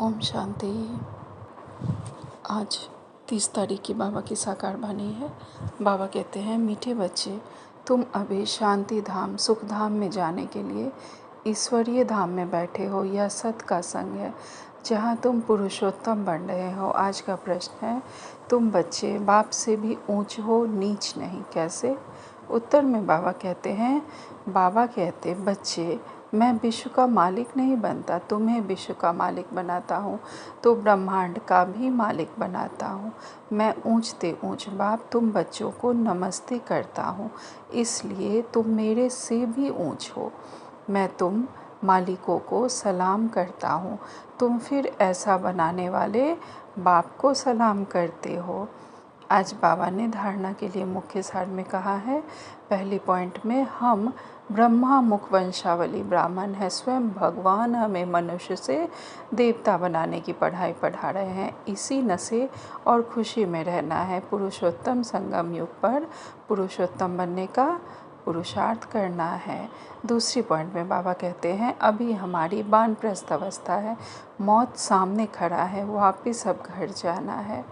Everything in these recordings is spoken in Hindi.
ओम शांति। आज 30 तारीख की बाबा की साकार वाणी है। बाबा कहते हैं, मीठे बच्चे, तुम अभी शांति धाम सुख धाम में जाने के लिए ईश्वरीय धाम में बैठे हो। यह सत का संग है जहाँ तुम पुरुषोत्तम बन रहे हो। आज का प्रश्न है, तुम बच्चे बाप से भी ऊंच हो, नीच नहीं। कैसे? उत्तर में बाबा कहते बच्चे, मैं विश्व का मालिक नहीं बनता, तुम्हें विश्व का मालिक बनाता हूँ तो ब्रह्मांड का भी मालिक बनाता हूँ। मैं ऊंचते ऊंच बाप तुम बच्चों को नमस्ते करता हूँ, इसलिए तुम मेरे से भी ऊंच हो। मैं तुम मालिकों को सलाम करता हूँ, तुम फिर ऐसा बनाने वाले बाप को सलाम करते हो। आज बाबा ने धारणा के लिए मुख्य सार में कहा है, पहले पॉइंट में, हम ब्रह्मा मुख वंशावली ब्राह्मण है, स्वयं भगवान हमें मनुष्य से देवता बनाने की पढ़ाई पढ़ा रहे हैं। इसी नशे और खुशी में रहना है। पुरुषोत्तम संगम युग पर पुरुषोत्तम बनने का पुरुषार्थ करना है। दूसरी पॉइंट में बाबा कहते हैं, अभी हमारी वानप्रस्थ अवस्था है, मौत सामने खड़ा है, वापिस अब घर जाना है,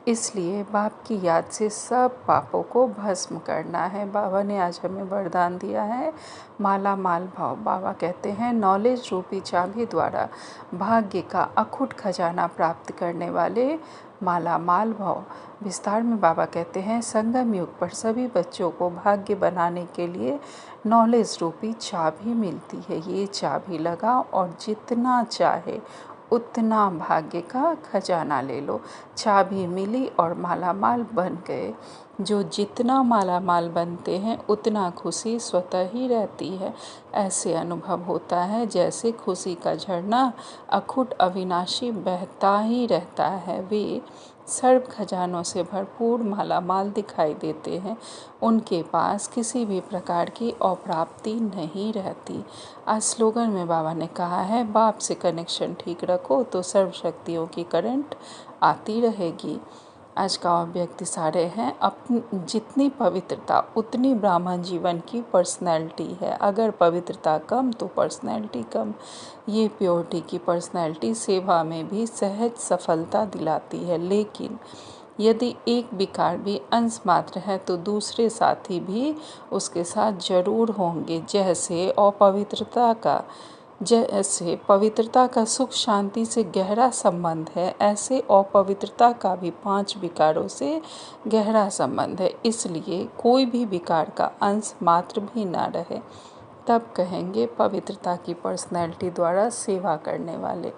इसलिए बाप की याद से सब पापों को भस्म करना है। बाबा ने आज हमें वरदान दिया है, माला माल भाव। बाबा कहते हैं, नॉलेज रूपी चाबी द्वारा भाग्य का अखुट खजाना प्राप्त करने वाले माला माल भाव। विस्तार में बाबा कहते हैं, संगम युग पर सभी बच्चों को भाग्य बनाने के लिए नॉलेज रूपी चाबी मिलती है। ये चाबी लगाओ और जितना चाहे उतना भाग्य का खजाना ले लो। चाबी मिली और मालामाल बन गए। जो जितना मालामाल बनते हैं उतना खुशी स्वतः ही रहती है। ऐसे अनुभव होता है जैसे खुशी का झरना अखुट अविनाशी बहता ही रहता है। वे सर्व खजानों से भरपूर मालामाल दिखाई देते हैं। उनके पास किसी भी प्रकार की अप्राप्ति नहीं रहती। आज स्लोगन में बाबा ने कहा है, बाप से कनेक्शन ठीक रखो तो सर्व शक्तियों की करंट आती रहेगी। आज का अव्यक्त सारे हैं, अपनी जितनी पवित्रता उतनी ब्राह्मण जीवन की पर्सनैलिटी है। अगर पवित्रता कम तो पर्सनैलिटी कम। ये प्योरिटी की पर्सनैलिटी सेवा में भी सहज सफलता दिलाती है, लेकिन यदि एक विकार भी अंश मात्र है तो दूसरे साथी भी उसके साथ जरूर होंगे। जैसे पवित्रता का सुख शांति से गहरा संबंध है, ऐसे अपवित्रता का भी 5 विकारों से गहरा संबंध है। इसलिए कोई भी विकार का अंश मात्र भी ना रहे, तब कहेंगे पवित्रता की पर्सनैलिटी द्वारा सेवा करने वाले।